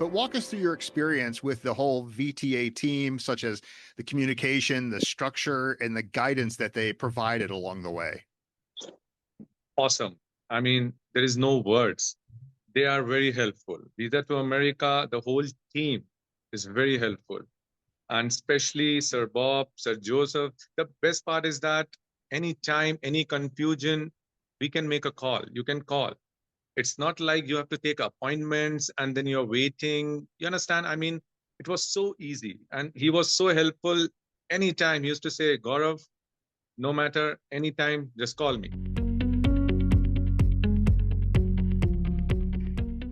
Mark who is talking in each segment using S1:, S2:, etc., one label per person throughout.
S1: but walk us through your experience with the whole VTA team, such as the communication, the structure, and the guidance that they provided along the way.
S2: Awesome. I mean, there is no words. They are very helpful. Visa to America, the whole team is very helpful. And especially Sir Bob, Sir Joseph. The best part is that anytime, any confusion, we can make a call. You can call. It's not like you have to take appointments and then you're waiting. You understand? I mean, it was so easy. And he was so helpful anytime. He used to say, Gaurav, no matter, anytime, just call me.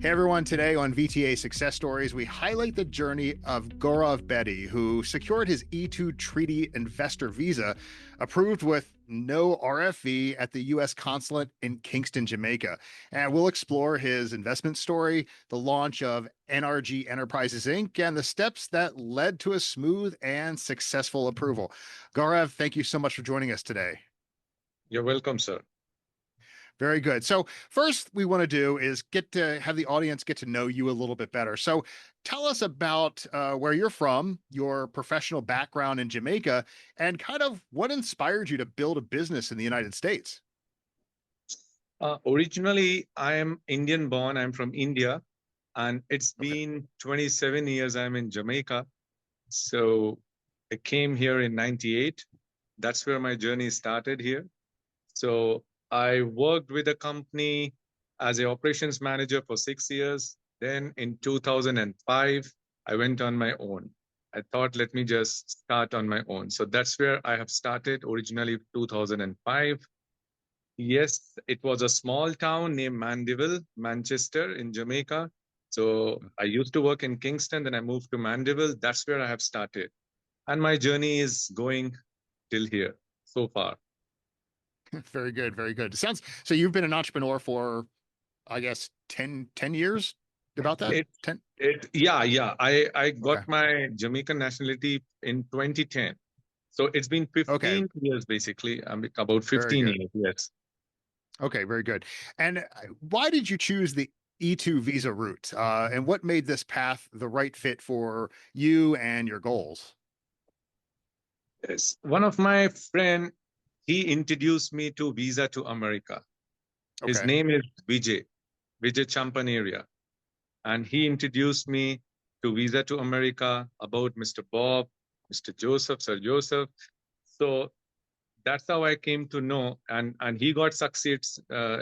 S1: Hey everyone, today on VTA Success Stories, we highlight the journey of Gaurav Bedi, who secured his E-2 treaty investor visa approved with no RFE at the U.S. Consulate in Kingston, Jamaica. And we'll explore his investment story, the launch of NRG Enterprises, Inc., and the steps that led to a smooth and successful approval. Gaurav, thank you so much for joining us today.
S2: You're welcome, sir.
S1: Very good. So first we want to do is get to have the audience get to know you a little bit better. So tell us about where you're from, your professional background in Jamaica, and kind of what inspired you to build a business in the United States.
S2: Originally, I am Indian born. I'm from India, and it's been 27 years I'm in Jamaica. So I came here in 98. That's where my journey started here. So I worked with a company as an operations manager for 6 years. Then in 2005, I went on my own. I thought, let me just start on my own. So that's where I have started originally 2005. Yes, it was a small town named Mandeville, Manchester in Jamaica. So I used to work in Kingston, then I moved to Mandeville. That's where I have started. And my journey is going till here so far.
S1: Very good. Very good. Sounds so you've been an entrepreneur for, I guess, 10 years, about that? 10?
S2: Yeah. I got
S1: Okay.
S2: my Jamaican nationality in 2010. So it's been 15
S1: Okay.
S2: years, basically. About
S1: Very
S2: 15
S1: good.
S2: years, yes.
S1: Okay, very good. And why did you choose the E-2 visa route? And what made this path the right fit for you and your goals?
S2: Yes. One of my friend, he introduced me to Visa to America. His
S1: Okay.
S2: name is Vijay Champaneria. And he introduced me to Visa to America about Mr. Bob, Mr. Joseph, Sir Joseph. So that's how I came to know. And he got succeeds.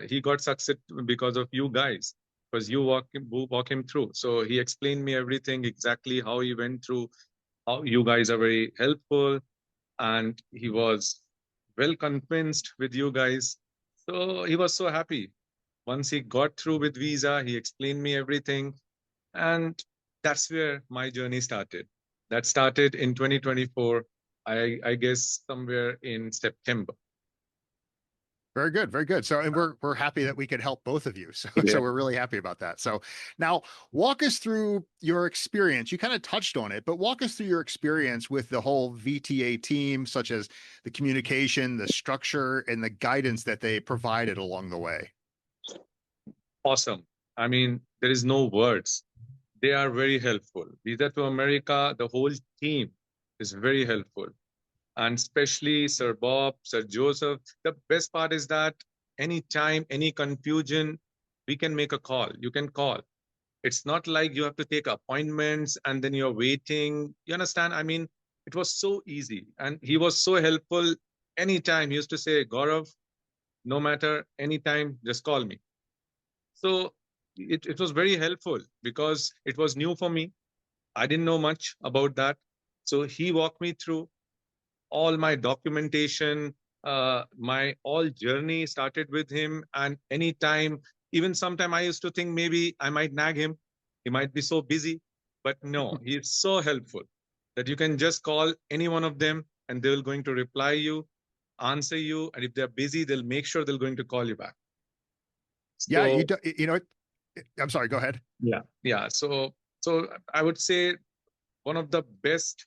S2: He got success because of you guys, because you walk him through. So he explained me everything exactly how he went through. How you guys are very helpful, and he was well convinced with you guys. So he was so happy. Once he got through with Visa, he explained me everything. And that's where my journey started. That started in 2024, I guess somewhere in September.
S1: Very good, very good. So, and we're happy that we could help both of you. So,
S2: Yeah.
S1: so we're really happy about that. So, now walk us through your experience. You kind of touched on it, but walk us through your experience with the whole VTA team, such as the communication, the structure, and the guidance that they provided along the way.
S2: Awesome. I mean, there is no words. They are very helpful. Visa to America, the whole team is very helpful. And especially Sir Bob, Sir Joseph. The best part is that anytime, any confusion, we can make a call. You can call. It's not like you have to take appointments and then you're waiting. You understand? I mean, it was so easy. And he was so helpful anytime. He used to say, Gaurav, no matter, anytime, just call me. So it was very helpful because it was new for me. I didn't know much about that. So he walked me through all my documentation, my all journey started with him. And anytime, even sometime I used to think maybe I might nag him. He might be so busy, but no, he is so helpful that you can just call any one of them and they will going to reply you, answer you. And if they're busy, they'll make sure they're going to call you back.
S1: Yeah,
S2: So
S1: you know, I'm sorry, go ahead.
S2: yeah. So I would say one of the best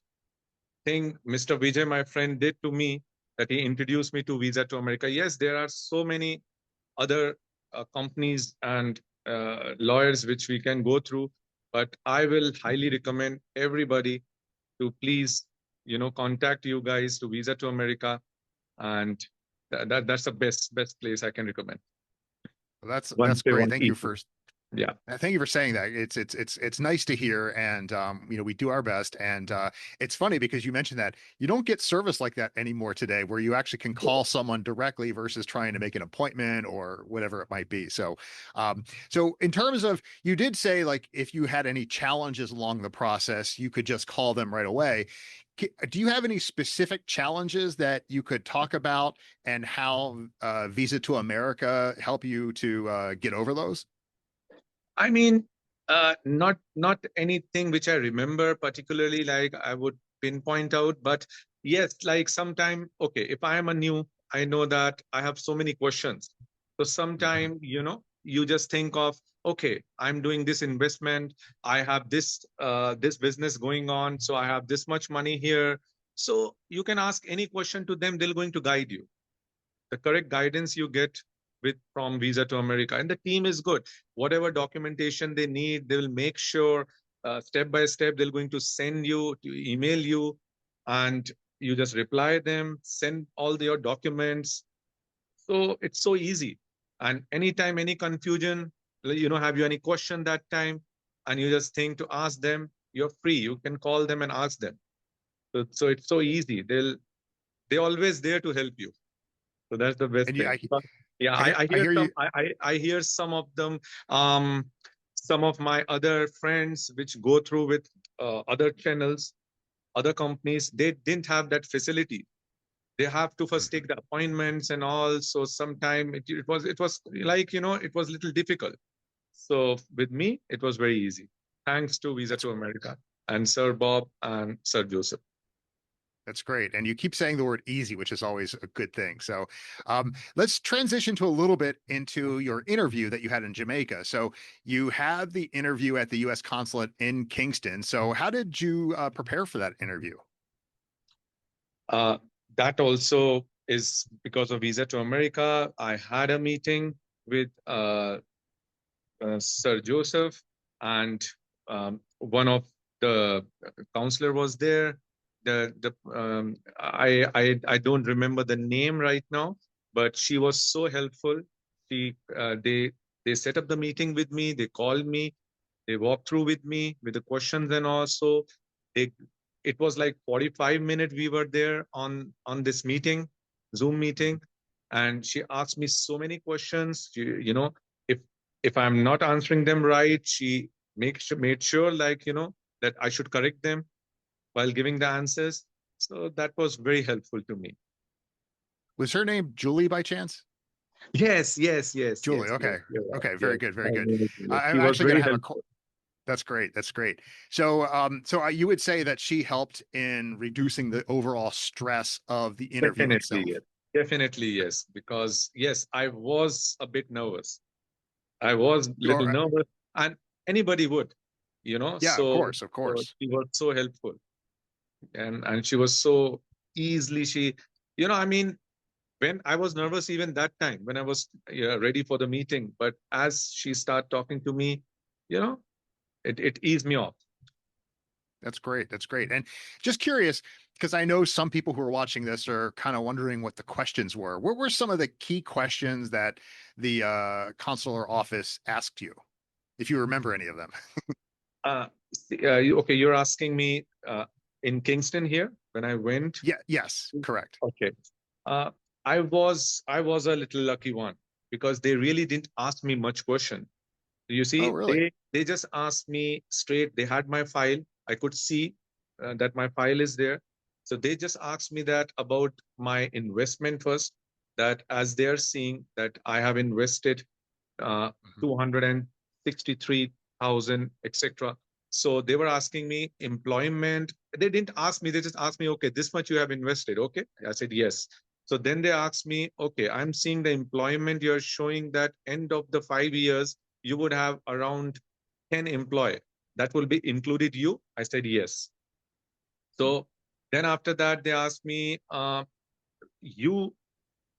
S2: thing Mr. Vijay, my friend, did to me that he introduced me to Visa to America. Yes, there are so many other companies and lawyers which we can go through, But I will highly recommend everybody to please, contact you guys to Visa to America, and that's the best place I can recommend. Once
S1: That's
S2: they
S1: great.
S2: want E2. Yeah.
S1: Thank you for saying that. It's nice to hear, and we do our best. And it's funny because you mentioned that you don't get service like that anymore today, where you actually can call someone directly versus trying to make an appointment or whatever it might be. So in terms of, you did say like if you had any challenges along the process, you could just call them right away. Do you have any specific challenges that you could talk about, and how Visa to America help you to get over those?
S2: I mean, not anything which I remember particularly, like I would pinpoint out, but yes, like sometime, okay, if I am a new, I know that I have so many questions. So
S1: Mhm.
S2: sometime, you just think of, okay, I'm doing this investment, I have this business going on, so I have this much money here. So you can ask any question to them, they're going to guide you. The correct guidance you get with from Visa to America, and the team is good. Whatever documentation they need, they will make sure step by step they're going to send you to email you, and you just reply them, send all your documents. So it's so easy. And anytime any confusion, have you any question that time, and you just think to ask them, you're free. You can call them and ask them. So it's so easy. They're always there to help you. So that's the best
S1: And
S2: thing. But yeah, I
S1: I
S2: hear
S1: hear you.
S2: some I hear some of them, um, some of my other friends which go through with other channels, other companies, they didn't have that facility. They have to first take
S1: Mhm.
S2: the appointments and all. So sometime it was like, it was a little difficult. So with me, it was very easy. Thanks to Visa
S1: That's
S2: to America and Sir Bob and Sir Joseph.
S1: That's great. And you keep saying the word easy, which is always a good thing. So let's transition to a little bit into your interview that you had in Jamaica. So you had the interview at the US consulate in Kingston. So how did you prepare for that interview?
S2: Uh, that also is because of Visa to America. I had a meeting with Sir Joseph, and one of the counselor was there. I don't remember the name right now, but she was so helpful. She they set up the meeting with me. They called me. They walked through with me with the questions, and also they it was like 45 minutes we were there on this meeting, Zoom meeting, and she asked me so many questions. If if I'm not answering them right, she made sure, like, that I should correct them while giving the answers. So that was very helpful to me.
S1: Was her name Julie by chance?
S2: Yes, yes, yes,
S1: Julie.
S2: yes, yes.
S1: Okay.
S2: You're right.
S1: Okay. Very
S2: Yes,
S1: good. Very
S2: her
S1: good.
S2: name is Juliet. She
S1: I'm
S2: was
S1: actually going
S2: very
S1: to have a
S2: helpful.
S1: That's great. That's great. So, you would say that she helped in reducing the overall stress of the interview
S2: Definitely,
S1: itself.
S2: yes. Definitely, yes. Because yes, I was a bit nervous. I was a little
S1: Or,
S2: nervous, and anybody would,
S1: yeah, of
S2: So,
S1: course. Of
S2: so
S1: course.
S2: she was so helpful, and she was so easily I mean, when I was nervous even that time when I was, ready for the meeting, but as she started talking to me, you know, it eased me off.
S1: That's great. That's great. And just curious, because I know some people who are watching this are kind of wondering what the questions were. What were some of the key questions that the consular office asked you, if you remember any of them?
S2: Okay, you're asking me in Kingston here when I went.
S1: Yeah. Yes. Correct.
S2: Okay. Uh, I was a little lucky one because they really didn't ask me much question. You
S1: Oh,
S2: see,
S1: really?
S2: they just asked me straight. They had my file. I could see that my file is there. So they just asked me that about my investment first. That as they are seeing that I have invested uh,
S1: Mhm.
S2: 263,000, etc. So they were asking me employment. They didn't ask me, they just asked me, okay, this much you have invested. Okay. I said, yes. So then they asked me, okay, I'm seeing the employment you're showing that end of the 5 years, you would have around 10 employee. That will be included you? I said, yes. So then after that, they asked me, you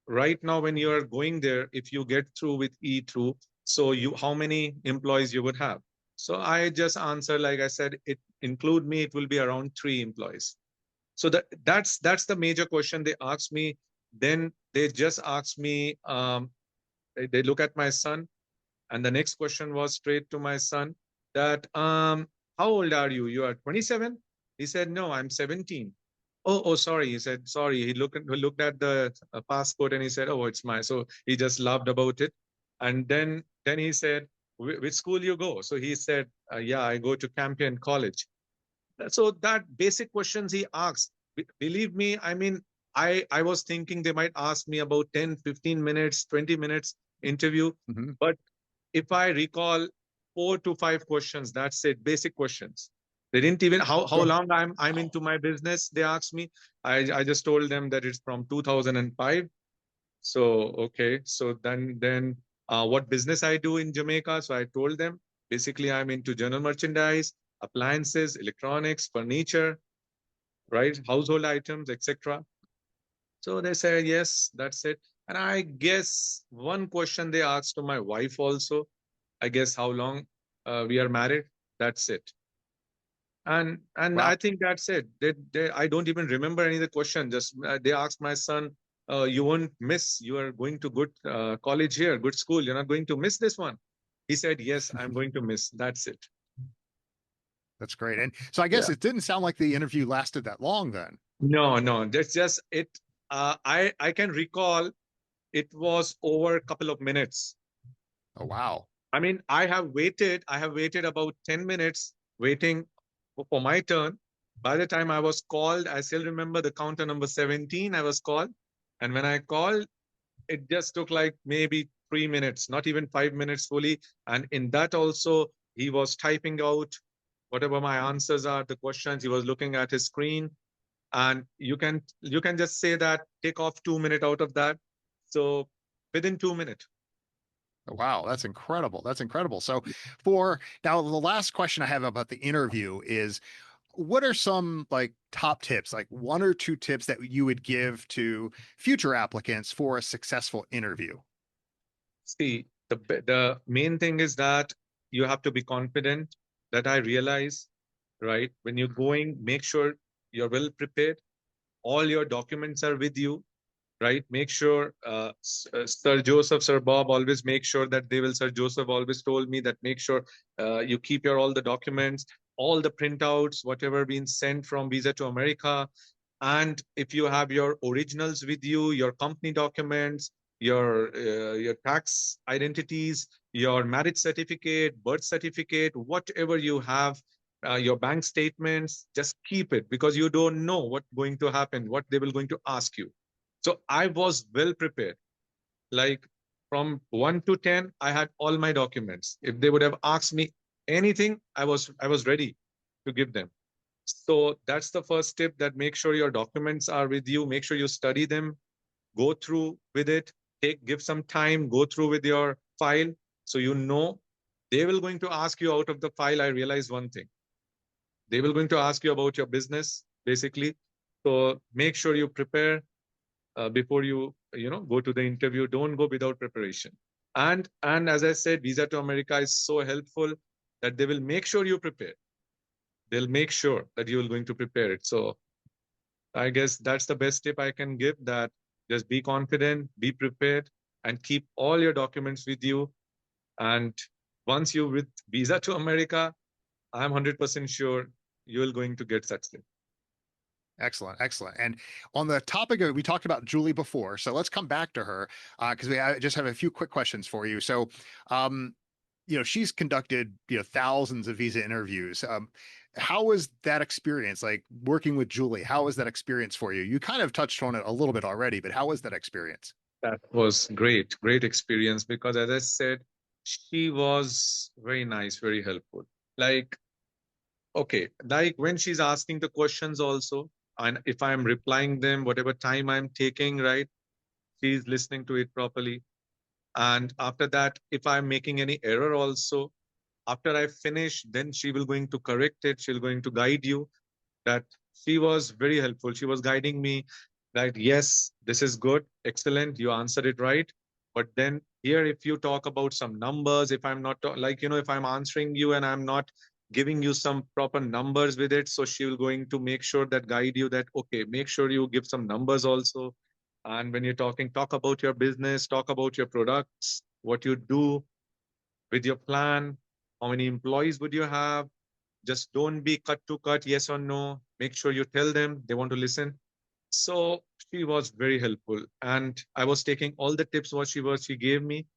S2: right now when you're going there, if you get through with E2, so you how many employees you would have? So I just answered, like I said, it include me, it will be around 3 employees. So that's the major question they asked me. Then they just asked me, they look at my son, and the next question was straight to my son that, how old are you? You are 27? He said, no, I'm 17. Oh, sorry. He said, sorry. He looked at the passport and he said, oh, it's my. So he just laughed about it. And then he said, which school you go? So he said, yeah, I go to Campion College. So that basic questions he asked, believe me, I mean, I was thinking they might ask me about 10, 15 minutes, 20 minutes interview.
S1: Hmm.
S2: But if I recall 4 to 5 questions, that's it, basic questions. They didn't even how
S1: So,
S2: long I'm into my business. They asked me. I just told them that it's from 2005. So okay, so then what business I do in Jamaica? So I told them basically I'm into general merchandise, appliances, electronics, furniture, right, household items, etc. So they said yes, that's it. And I guess one question they asked to my wife also, I guess how long we are married. That's it. And
S1: wow.
S2: I think that's it. I don't even remember any of the question. Just they asked my son, "You won't miss. You are going to good college here, good school. You're not going to miss this one." He said, "Yes, I'm going to miss." That's it.
S1: That's great. And so I guess
S2: Yeah.
S1: it didn't sound like the interview lasted that long then.
S2: No, no, that's just it. I can recall it was over a couple of minutes.
S1: Oh, wow.
S2: I mean, I have waited about 10 minutes waiting for my turn. By the time I was called, I still remember the counter number 17, I was called. And when I called, it just took like maybe 3 minutes, not even 5 minutes fully. And in that also, he was typing out whatever my answers are, the questions, he was looking at his screen. And you can just say that, take off 2 minutes out of that. So within 2 minutes.
S1: Wow, that's incredible. That's incredible. So, for now, the last question I have about the interview is what are some like top tips, like one or two tips that you would give to future applicants for a successful interview?
S2: See, the main thing is that you have to be confident. That I realize, right? When you're going, make sure you're well prepared. All your documents are with you, right? Make sure, Sir Joseph, Sir Bob always make sure that they will. Sir Joseph always told me that make sure you keep your all the documents, all the printouts, whatever been sent from Visa to America, and if you have your originals with you, your company documents, your tax identities, your marriage certificate, birth certificate, whatever you have, your bank statements, just keep it because you don't know what's going to happen, what they will going to ask you. So I was well prepared. Like from 1 to 10, I had all my documents. If they would have asked me anything, I was ready to give them. So that's the first tip, that make sure your documents are with you. Make sure you study them, go through with it, give some time, go through with your file. So you know they will going to ask you out of the file. I realize one thing. They will going to ask you about your business, basically. So make sure you prepare before you go to the interview. Don't go without preparation. And as I said, Visa to America is so helpful that they will make sure you prepare. They'll make sure that you are going to prepare it. So I guess that's the best tip I can give, that just be confident, be prepared, and keep all your documents with you. And once you with Visa to America, I'm 100% sure you will going to get success.
S1: Excellent, excellent. And on the topic of, we talked about Julie before, so let's come back to her because I just have a few quick questions for you. So, um, she's conducted thousands of visa interviews. How was that experience, like working with Julie? How was that experience for you? You kind of touched on it a little bit already, but how was that experience?
S2: That was great, great experience because as I said, she was very nice, very helpful. Like, okay, like when she's asking the questions also, and if I'm replying them, whatever time I'm taking, right, she's listening to it properly. And after that, if I'm making any error also, after I finish, then she will going to correct it. She'll going to guide you. That she was very helpful. She was guiding me that yes, this is good, excellent, you answered it right. But then Here, if you talk about some numbers, if I'm not if I'm answering you and I'm not giving you some proper numbers with it, so she will going to make sure that guide you that okay, make sure you give some numbers also. And when you're talking, talk about your business, talk about your products, what you do with your plan, how many employees would you have. Just don't be cut to cut, yes or no. Make sure you tell them they want to listen. So she was very helpful, and I was taking all the tips what she gave me.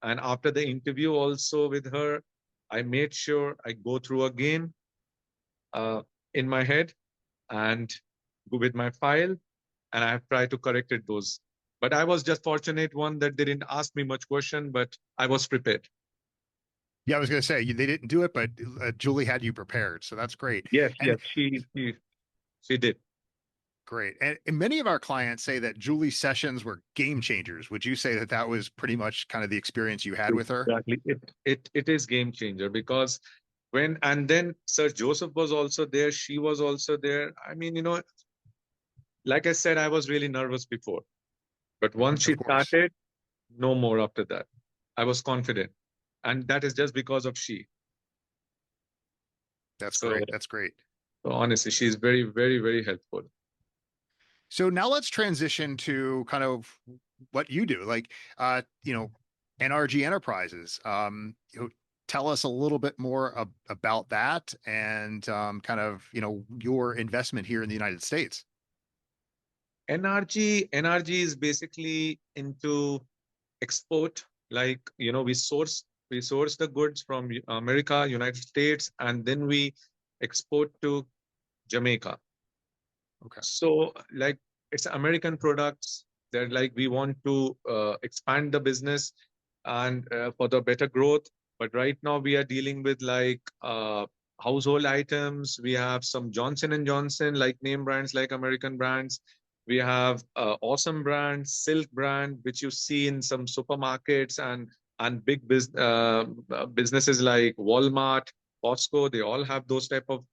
S2: And after the interview also with her, I made sure I go through again uh, in my head and go with my file, and I have tried to correct it those. But I was just fortunate one that they didn't ask me much question, but I was prepared.
S1: Yeah, I was going to say they didn't do it, but Julie had you prepared, so that's great.
S2: Yes,
S1: And
S2: yes, she did.
S1: great. And many of our clients say that Julie's sessions were game changers. Would you say that that was pretty much kind of the experience you had with her?
S2: Exactly. It is game changer because when and then Sir Joseph was also there, she was also there. I mean, like I said, I was really nervous before, but once she
S1: Of course.
S2: started, no more after that. I was confident, and that is just because of she.
S1: That's
S2: So,
S1: great. That's great.
S2: so honestly, she's very, very, very helpful.
S1: So now let's transition to kind of what you do, like NRG Enterprises. Tell us a little bit more about that and kind of your investment here in the United States.
S2: NRG is basically into export. Like we source the goods from America, United States, and then we export to Jamaica.
S1: Okay.
S2: So like it's American products that like we want to expand the business and for the better growth. But right now we are dealing with like household items. We have some Johnson and Johnson like name brands like American brands. We have awesome brand, Silk brand, which you see in some supermarkets and big businesses like Walmart, Costco. They all have those type of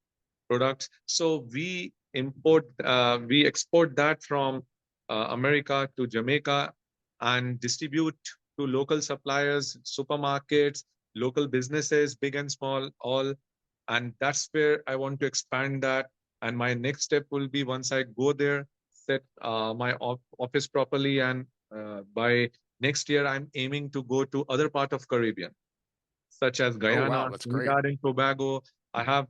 S2: products. So we export that from America to Jamaica and distribute to local suppliers, supermarkets, local businesses, big and small, all. And that's where I want to expand that. And my next step will be once I go there, set my office properly, and by next year, I'm aiming to go to other part of Caribbean such as
S1: Oh, wow.
S2: Guyana,
S1: That's great.
S2: Trinidad and Tobago. I have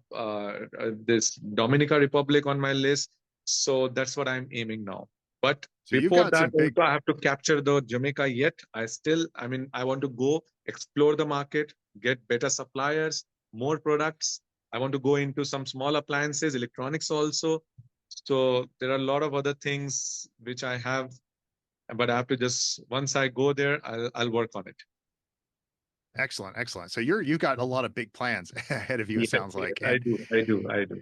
S2: this Dominica Republic on my list. So that's what I'm aiming now. But
S1: So you've
S2: before
S1: got
S2: that,
S1: some big,
S2: also I have to capture the Jamaica yet. I want to go explore the market, get better suppliers, more products. I want to go into some small appliances, electronics also. So there are a lot of other things which I have, but I have to just once I go there, I'll work on it.
S1: excellent, excellent. So you've got a lot of big plans ahead of you, it
S2: Yes,
S1: sounds
S2: yes,
S1: like.
S2: I
S1: And
S2: do, I do, I do.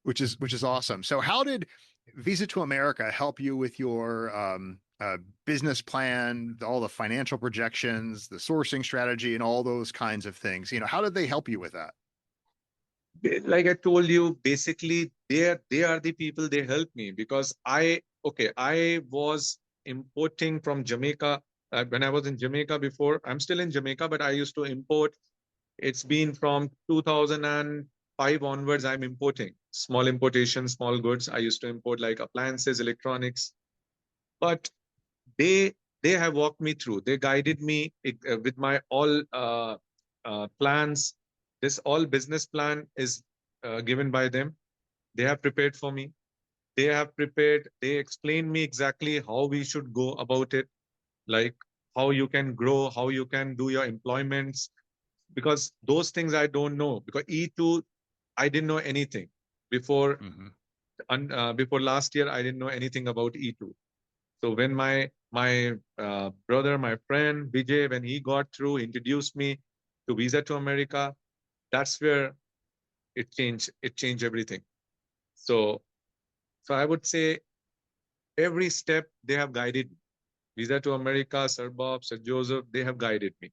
S1: which is awesome. So how did Visa to America help you with your business plan, all the financial projections, the sourcing strategy, and all those kinds of things? How did they help you with that?
S2: Like I told you, basically they are the people they help me because I was importing from Jamaica when I was in Jamaica before. I'm still in Jamaica, but I used to import. It's been from 2005 onwards. I'm importing small importation, small goods. I used to import like appliances, electronics, but they they have walked me through. They guided me with my all plans. This all business plan is given by them. They have prepared for me. They have prepared. They explained me exactly how we should go about it, like how you can grow, how you can do your employments. Because those things I don't know. Because E2, I didn't know anything before.
S1: Hmm.
S2: Before last year, I didn't know anything about E2. So when my brother, my friend Vijay, when he got through, introduced me to Visa to America, that's where it changed. It changed everything. So so I would say every step they have guided me. Visa to America, Sir Bob, Sir Joseph, they have guided me.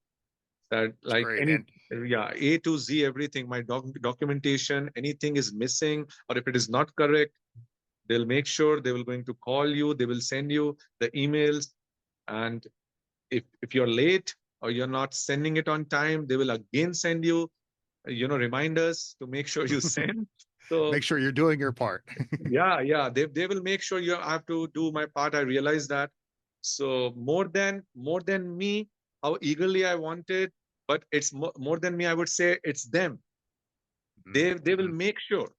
S2: That
S1: It's
S2: like
S1: great.
S2: any
S1: And
S2: yeah, A to Z, everything, my documentation, anything is missing, or if it is not correct, they'll make sure they will going to call you, they will send you the emails. And if you're late or you're not sending it on time, they will again send you, reminders to make sure you send. So
S1: Make sure you're doing your part.
S2: yeah, they will make sure you have to do my part. I realize that. So more than me, how eagerly I wanted, but it's more than me. I would say it's them. They will
S1: Mhm.
S2: make sure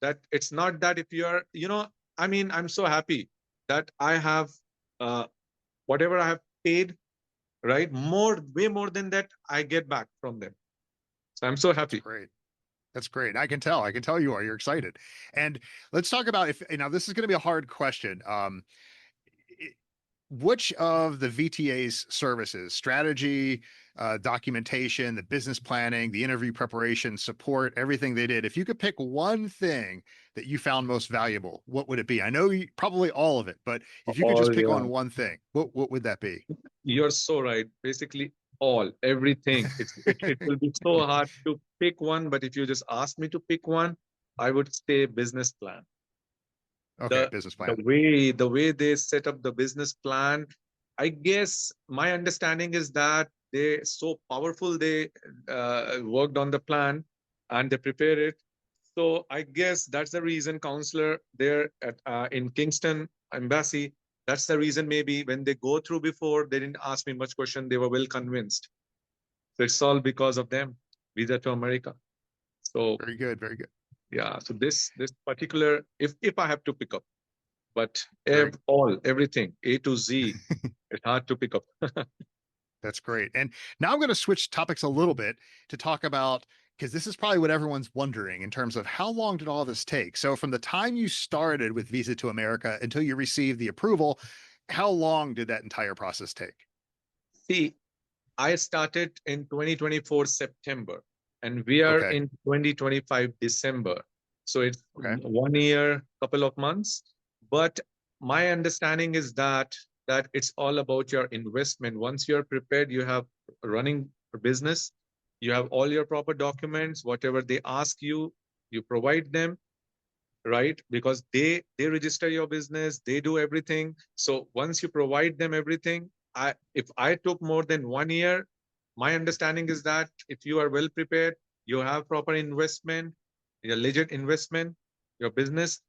S2: that it's not that if you are, I mean, I'm so happy that I have uh, whatever I have paid, right? Way more than that I get back from them. So I'm so
S1: That's
S2: happy.
S1: great. That's great. I can tell. I can tell you are. You're excited. And let's talk about if now this is going to be a hard question. I- which of the VTA's services, strategy, documentation, the business planning, the interview preparation, support, everything they did, if you could pick one thing that you found most valuable, what would it be? I know probably all of it, but if you could just
S2: All,
S1: pick
S2: yeah,
S1: on one thing, what would that be?
S2: you're so right. Basically, everything. It will be so hard to pick one, but if you just ask me to pick one, I would say business plan.
S1: Okay,
S2: the
S1: business
S2: the
S1: plan.
S2: way the way they set up the business plan, I guess my understanding is that they so powerful, they worked on the plan and they prepare it. So I guess that's the reason, counselor, there at in Kingston embassy, that's the reason maybe when they go through before, they didn't ask me much question, they were well convinced. So it's all because of them, visa to America. So
S1: Very good. Very good.
S2: yeah, so this particular, if I have to pick up, but
S1: Very
S2: everything A to Z, it's hard to pick up.
S1: That's great. And now I'm going to switch topics a little bit to talk about because this is probably what everyone's wondering in terms of how long did all this take? So, from the time you started with Visa to America until you received the approval, how long did that entire process take?
S2: See, I started in 2024 September, and we are
S1: Okay.
S2: in 2025 December. So it's
S1: Okay.
S2: 1 year, couple of months. But my understanding is that it's all about your investment. Once you're prepared, you have running a business, you have all your proper documents, whatever they ask you, you provide them, right? Because they register your business, they do everything. So once you provide them everything, if I took more than 1 year, my understanding is that if you are well prepared, you have proper investment, your legit investment, your business,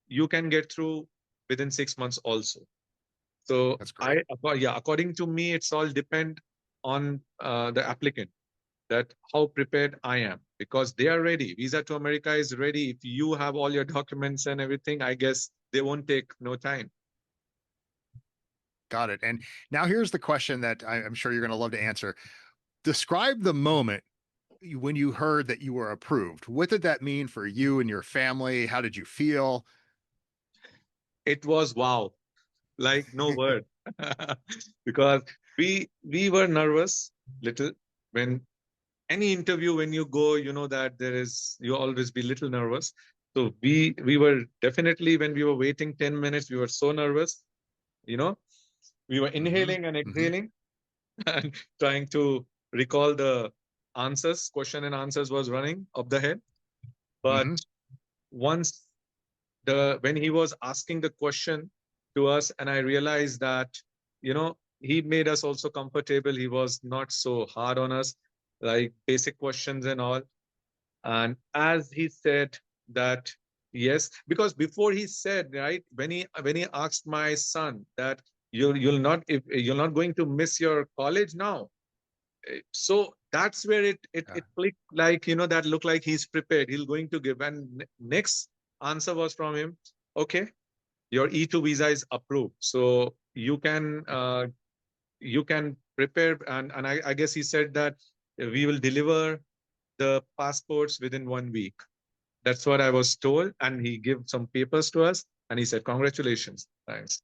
S2: you can get through within 6 months also. So
S1: That's great.
S2: yeah, according to me, it's all depend on the applicant, that how prepared I am, because they are ready. Visa to America is ready. If you have all your documents and everything, I guess they won't take no time.
S1: Got it. And now here's the question that I'm sure you're going to love to answer. Describe the moment when you heard that you were approved. What did that mean for you and your family? How did you feel?
S2: It was wow, like no word, because we were nervous little when any interview when you go, you know that there is you always be little nervous. So we were definitely when we were waiting 10 minutes, we were so nervous. You know, we were
S1: Hmm.
S2: inhaling and
S1: Hmm.
S2: exhaling and trying to recall the answers, question and answers was running up the head. But
S1: Hmm.
S2: once when he was asking the question to us, and I realized that, he made us also comfortable. He was not so hard on us, like basic questions and all. And as he said that, yes, because before he said, right, when he asked my son that you'll not, if you're not going to miss your college now. So that's where it
S1: Yeah.
S2: clicked, like, that looked like he's prepared, he's going to give. And next answer was from him, okay, your E-2 visa is approved, so you can prepare. And I guess he said that we will deliver the passports within 1 week. That's what I was told. And he gave some papers to us and he said, congratulations, thanks.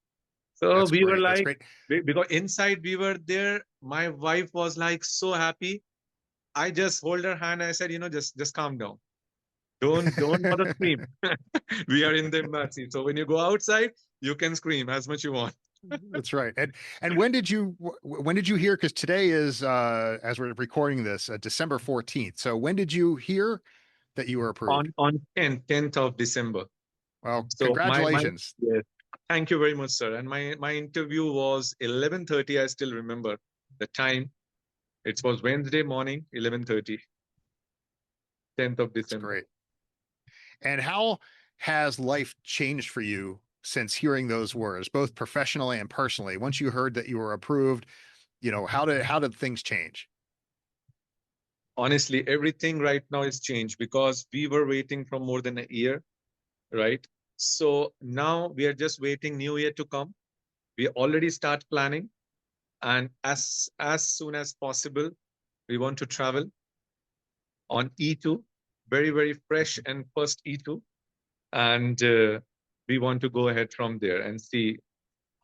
S2: So
S1: That's
S2: we were
S1: great. That's
S2: like,
S1: great.
S2: because inside we were there, my wife was like so happy. I just hold her hand. I said, just calm down. Don't bother scream. We are in the embassy. So when you go outside, you can scream as much you want.
S1: That's right. And when did you hear? Because today is as we're recording this, December 14th. So when did you hear that you were approved?
S2: On 10th of December.
S1: Well,
S2: So my
S1: congratulations.
S2: yes. Thank you very much, sir. And my interview was 11:30. I still remember the time. It was Wednesday morning, 11:30, 10th of
S1: That's
S2: December.
S1: great. And how has life changed for you since hearing those words, both professionally and personally? Once you heard that you were approved, how did things change?
S2: Honestly, everything right now is changed because we were waiting for more than a year, right? So now we are just waiting new year to come. We already start planning, and as soon as possible, we want to travel on E-2, very, very fresh and first E-2. And we want to go ahead from there and see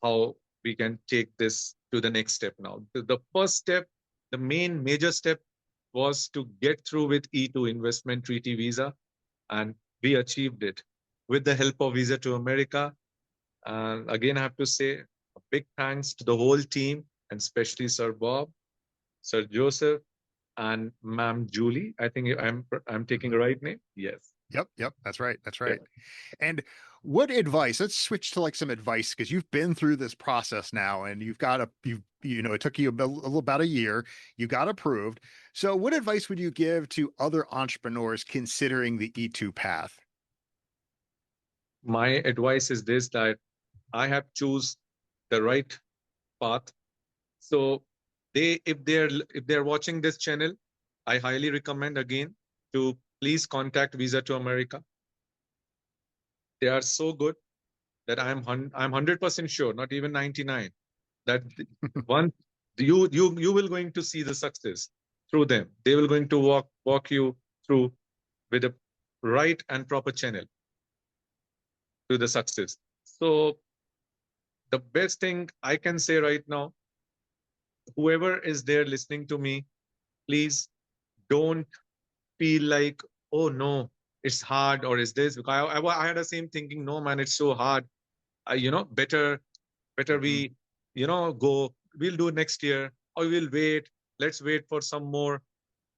S2: how we can take this to the next step now. The first step, the main major step was to get through with E-2 investment treaty visa, and we achieved it with the help of Visa to America. And again, I have to say a big thanks to the whole team, and especially Sir Bob, Sir Joseph, and Ma'am Julie. I think I'm taking
S1: Mhm.
S2: the right name. Yes.
S1: Yep, that's right. That's
S2: Yeah.
S1: right. And what advice? Let's switch to like some advice because you've been through this process now, and you've got it took you about a year. You got approved. So, what advice would you give to other entrepreneurs considering the E2 path?
S2: My advice is this, that I have choose the right path. So if they're watching this channel, I highly recommend again to please contact Visa to America. They are so good that I'm 100% sure, not even 99, that once you will going to see the success through them. They will going to walk you through with a right and proper channel to the success. So the best thing I can say right now, whoever is there listening to me, please don't feel like, oh no, it's hard or is this, because I had the same thinking, no man, it's so hard. Better
S1: Mhm.
S2: we, we'll do next year, or we'll wait. Let's wait for some more.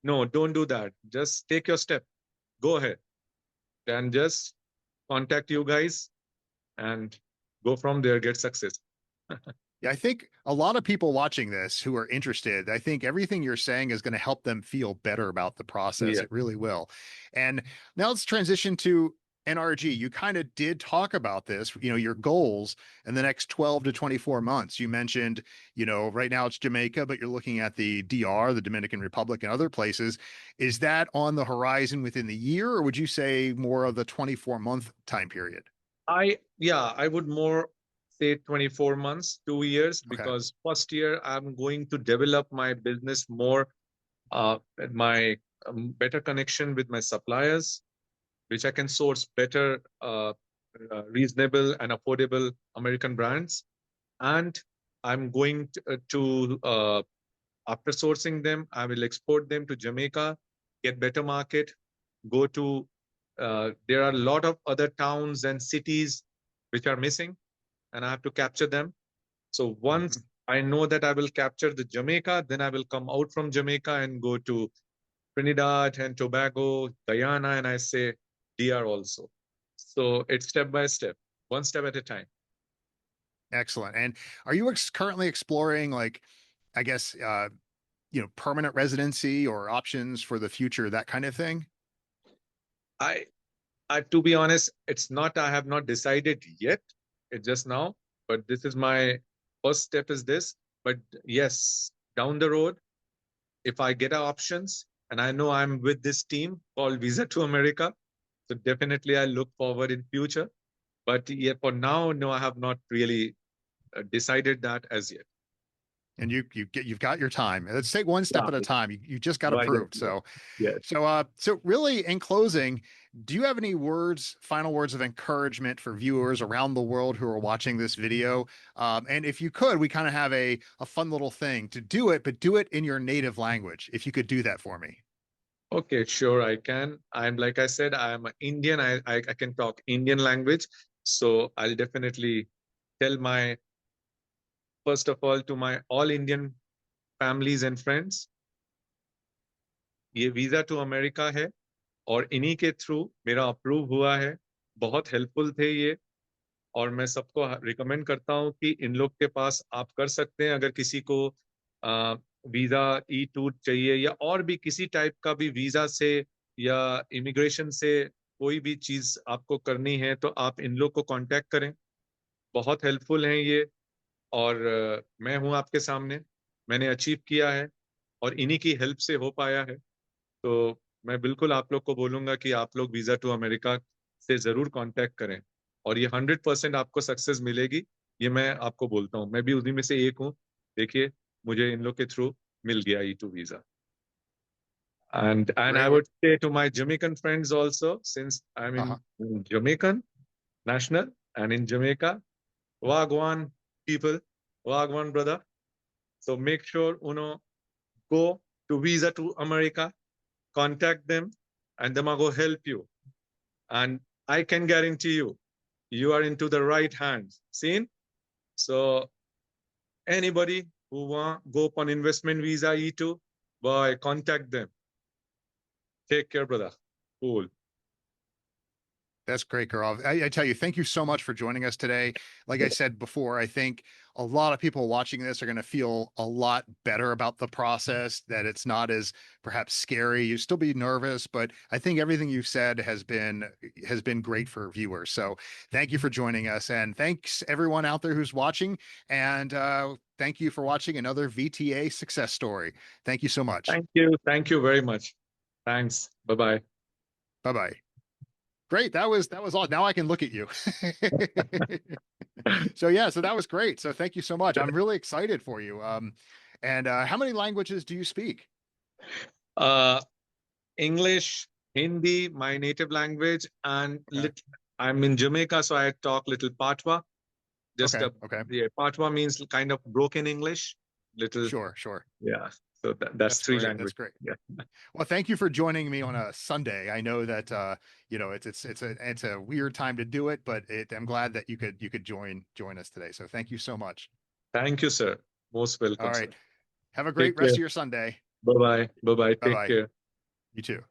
S2: No, don't do that. Just take your step. Go ahead and just contact you guys and go from there, get success.
S1: Yeah, I think a lot of people watching this who are interested, I think everything you're saying is going to help them feel better about the process.
S2: Yeah.
S1: It really will. And now let's transition to NRG. You kind of did talk about this, your goals in the next 12 to 24 months. You mentioned, right now it's Jamaica, but you're looking at the DR, the Dominican Republic, and other places. Is that on the horizon within the year, or would you say more of the 24-month time period?
S2: I would more say 24 months, 2 years,
S1: Okay.
S2: because first year I'm going to develop my business more, my better connection with my suppliers, which I can source better, reasonable and affordable American brands. And I'm going to after sourcing them, I will export them to Jamaica, get better market, go to, there are a lot of other towns and cities which are missing, and I have to capture them. So once
S1: Mhm.
S2: I know that I will capture the Jamaica, then I will come out from Jamaica and go to Trinidad and Tobago, Guyana, and I say DR also. So it's step by step, one step at a time.
S1: Excellent. And are you currently exploring, like, I guess, permanent residency or options for the future, that kind of thing?
S2: I, to be honest, it's not, I have not decided yet. It's just now, but this is my first step is this. But yes, down the road, if I get options and I know I'm with this team called Visa to America, so definitely I look forward in future. But yeah, for now, no, I have not really decided that as yet.
S1: And you've got your time. Let's take one step
S2: Yeah,
S1: at a time. You just got
S2: right.
S1: approved. So
S2: Yes.
S1: so really in closing, do you have any final words of encouragement for viewers around the world who are watching this video? And if you could, we kind of have a fun little thing to do it, but do it in your native language. If you could do that for me.
S2: Okay, sure, I can. I'm like I said, I'm Indian. I can talk Indian language. So I'll definitely tell my, first of all, to my all Indian families and friends, ये visa to America है और इन्हीं के through मेरा approve हुआ है. बहुत helpful थे ये, और मैं सबको रिकमेंड करता हूँ कि इन लोग के पास आप कर सकते हैं, अगर किसी को वीजा E2 चाहिए या और भी किसी टाइप का भी वीजा से या इमिग्रेशन से कोई भी चीज आपको करनी है तो आप इन लोग को कांटेक्ट करें। बहुत हेल्पफुल हैं ये। और मैं हूं आपके सामने, मैंने अचीव किया है और इन्हीं की हेल्प से हो पाया है। तो मैं बिल्कुल आप लोग को बोलूंगा कि आप लोग वीजा टू अमेरिका से जरूर कांटेक्ट करें और ये 100% आपको सक्सेस मिलेगी। ये मैं आपको बोलता हूँ, मैं भी उन्हीं में से एक हूँ। देखिए, मुझे इन लोग के थ्रू मिल गया E2 visa. And I
S1: Great.
S2: would say to my Jamaican friends also, since I'm
S1: Uh-huh.
S2: in Jamaican national and in Jamaica, Wagwan people, Wagwan brother. So make sure go to Visa to America, contact them, and them are go help you. And I can guarantee you, you are into the right hands. Seen? So anybody who want go on investment visa E2, boy, contact them. Take care, brother. Cool.
S1: That's great, Gaurav. I tell you, thank you so much for joining us today. Like I said before, I think a lot of people watching this are going to feel a lot better about the process, that it's not as perhaps scary. You still be nervous, but I think everything you've said has been great for viewers. So thank you for joining us. And thanks everyone out there who's watching. And thank you for watching another VTA success story. Thank you so much.
S2: Thank you. Thank you very much. Thanks. Bye bye.
S1: Bye-bye. Great. That was all. Now I can look at you. So yeah, so that was great. So thank you so much. I'm really excited for you. And how many languages do you speak?
S2: uh, English, Hindi, my native language, and
S1: Okay.
S2: I'm in Jamaica, so I talk little Patwa. Just
S1: Okay. Okay.
S2: yeah, Patwa means kind of broken English. Little,
S1: Sure. Sure.
S2: yeah. So that's
S1: That's
S2: three
S1: great. That's
S2: languages.
S1: great.
S2: Yeah.
S1: Well, thank you for joining me on a Sunday. I know that it's a weird time to do it, but I'm glad that you could join us today. So thank you so much.
S2: Thank you, sir. Most
S1: All
S2: welcome, sir.
S1: right. Have a great
S2: Take
S1: rest
S2: care.
S1: of your Sunday.
S2: Bye bye. Bye bye.
S1: Bye
S2: Take
S1: bye.
S2: care.
S1: You too.